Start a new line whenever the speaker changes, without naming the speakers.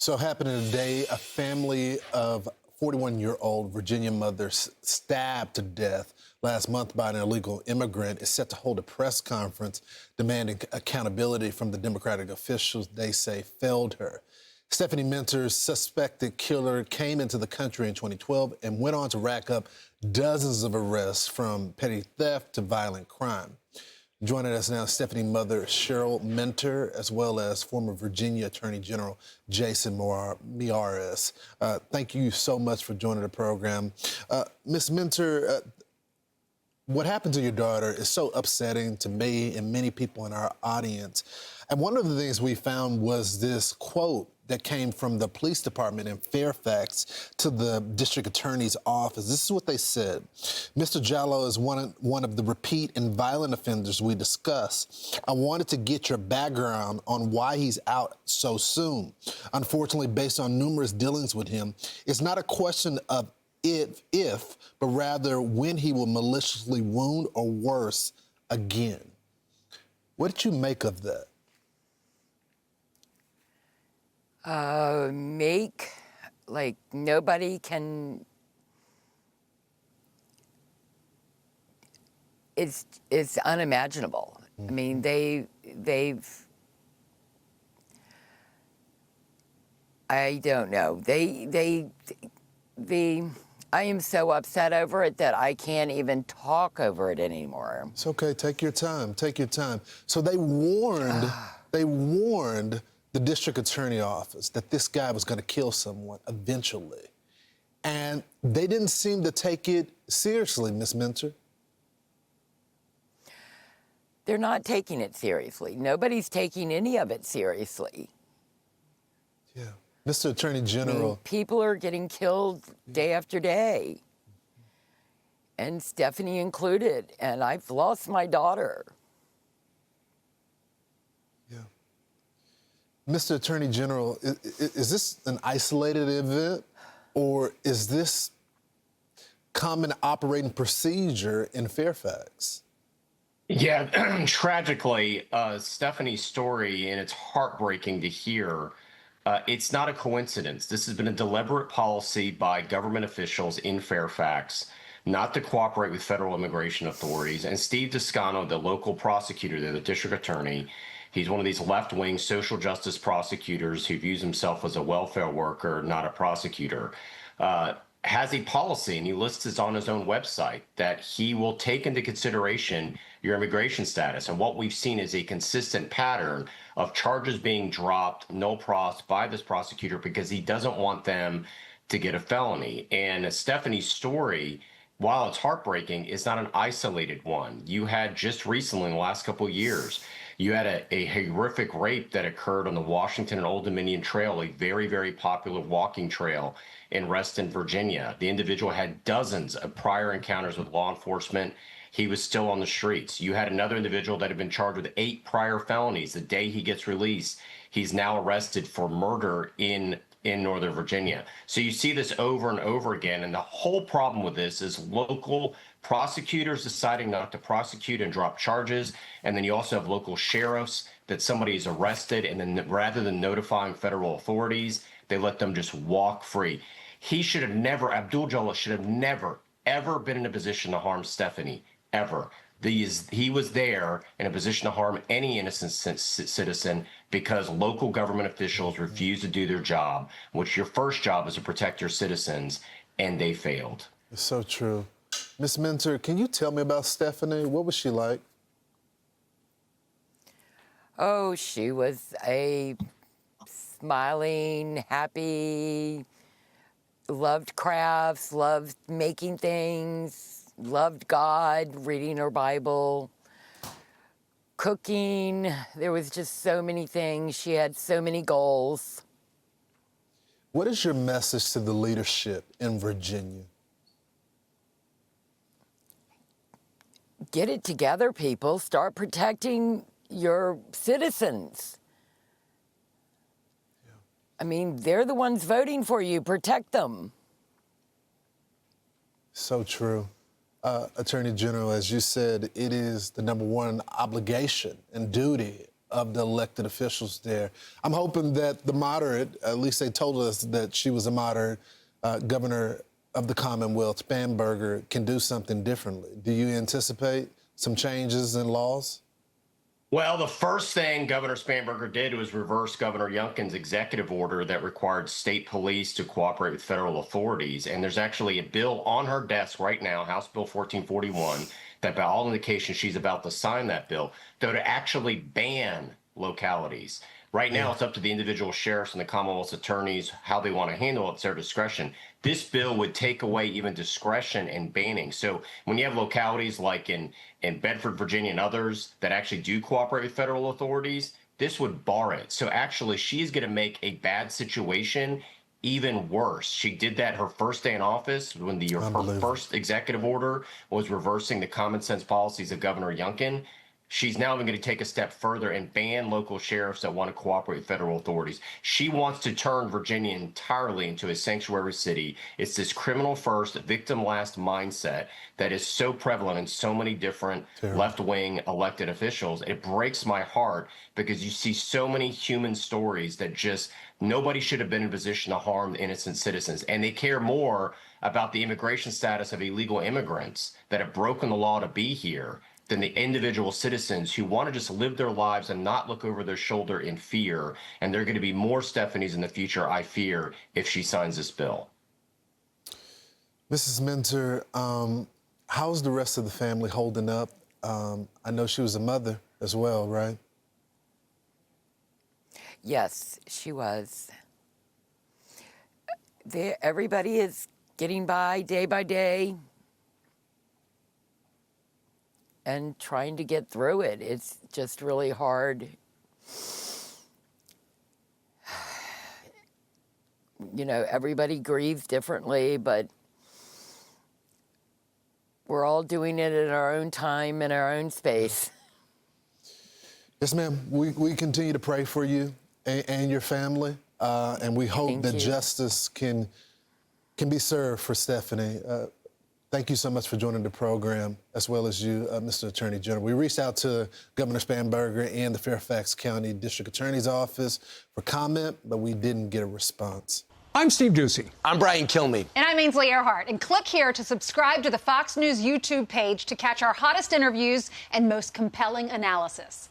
So happening today, a family of 41-year-old Virginia mother stabbed to death last month by an illegal immigrant is set to hold a press conference demanding accountability from the Democratic officials they say failed her. Stephanie Minter's suspected killer came into the country in 2012 and went on to rack up dozens of arrests from petty theft to violent crime. Joining us now, Stephanie mother Cheryl Minter, as well as former Virginia Attorney General Jason Miyares. Thank you so much for joining the program. Ms. Minter, what happened to your daughter is so upsetting to me and many people in our audience. And one of the things we found was this quote that came from the police department in Fairfax to the district attorney's office. This is what they said. Mr. Jalloh is one of the repeat and violent offenders we discuss. I wanted to get your background on why he's out so soon. Unfortunately, based on numerous dealings with him, it's not a question of if, but rather when he will maliciously wound or worse again. What did you make of that?
Nobody can, it's unimaginable. I mean, I don't know. I am so upset over it that I can't even talk over it anymore.
It's okay, take your time, take your time. So they warned the district attorney office that this guy was gonna kill someone eventually. And they didn't seem to take it seriously, Ms. Minter.
They're not taking it seriously. Nobody's taking any of it seriously.
Yeah. Mr. Attorney General.
I mean, people are getting killed day after day. And Stephanie included. And I've lost my daughter.
Yeah. Mr. Attorney General, is this an isolated event, or is this common operating procedure in Fairfax?
Yeah, tragically, Stephanie's story, and it's heartbreaking to hear, it's not a coincidence. This has been a deliberate policy by government officials in Fairfax not to cooperate with federal immigration authorities. And Steve Toscano, the local prosecutor there, the district attorney, he's one of these left-wing social justice prosecutors who views himself as a welfare worker, not a prosecutor, has a policy, and he lists this on his own website, that he will take into consideration your immigration status. And what we've seen is a consistent pattern of charges being dropped, no pros, by this prosecutor because he doesn't want them to get a felony. And Stephanie's story, while it's heartbreaking, is not an isolated one. You had just recently, in the last couple of years, you had a horrific rape that occurred on the Washington and Old Dominion Trail, a very, very popular walking trail in Reston, Virginia. The individual had dozens of prior encounters with law enforcement. He was still on the streets. You had another individual that had been charged with 8 prior felonies. The day he gets released, he's now arrested for murder in Northern Virginia. So you see this over and over again. And the whole problem with this is local prosecutors deciding not to prosecute and drop charges. And then you also have local sheriffs that somebody is arrested, and then rather than notifying federal authorities, they let them just walk free. He should have never, Abdul Jalloh should have never, ever been in a position to harm Stephanie, ever. He was there in a position to harm any innocent citizen because local government officials refused to do their job, which your first job is to protect your citizens, and they failed.
It's so true. Ms. Minter, can you tell me about Stephanie? What was she like?
Oh, she was a smiling, happy, loved crafts, loved making things, loved God, reading her Bible, cooking. There was just so many things. She had so many goals.
What is your message to the leadership in Virginia?
Get it together, people. Start protecting your citizens. Yeah. I mean, they're the ones voting for you. Protect them.
So true. Attorney General, as you said, it is the #1 obligation and duty of the elected officials there. I'm hoping that the moderate, at least they told us that she was a moderate, governor of the Commonwealth, Spanberger, can do something differently. Do you anticipate some changes in laws?
Well, the first thing Governor Spanberger did was reverse Governor Youngkin's executive order that required state police to cooperate with federal authorities. And there's actually a bill on her desk right now, House Bill 1441, that by all indications she's about to sign that bill, though to actually ban localities. Right now, it's up to the individual sheriffs and the Commonwealth's attorneys how they want to handle it. It's their discretion. This bill would take away even discretion and banning. So when you have localities like in Bedford, Virginia, and others that actually do cooperate with federal authorities, this would bar it. So actually, she's going to make a bad situation even worse. She did that her first day in office when her first executive order was reversing the common sense policies of Governor Youngkin. She's now going to take a step further and ban local sheriffs that want to cooperate with federal authorities. She wants to turn Virginia entirely into a sanctuary city. It's this criminal first, victim last mindset that is so prevalent in so many different left-wing elected officials. It breaks my heart because you see so many human stories that just nobody should have been in a position to harm innocent citizens. And they care more about the immigration status of illegal immigrants that have broken the law to be here than the individual citizens who want to just live their lives and not look over their shoulder in fear. And there are going to be more Stephanies in the future, I fear, if she signs this bill.
Mrs. Minter, how's the rest of the family holding up? I know she was a mother as well, right?
Yes, she was. Everybody is getting by day and trying to get through it. It's just really hard. You know, everybody grieves differently, but we're all doing it in our own time, in our own space.
Yes, ma'am. We continue to pray for you and your family, and we hope that justice can be served for Stephanie. Thank you so much for joining the program, as well as you, Mr. Attorney General. We reached out to Governor Spanberger and the Fairfax County District Attorney's Office for comment, but we didn't get a response.
I'm Steve Ducey.
I'm Brian Kilmeade.
And I'm Ainsley Earhart. And click here to subscribe to the Fox News YouTube page to catch our hottest interviews and most compelling analysis.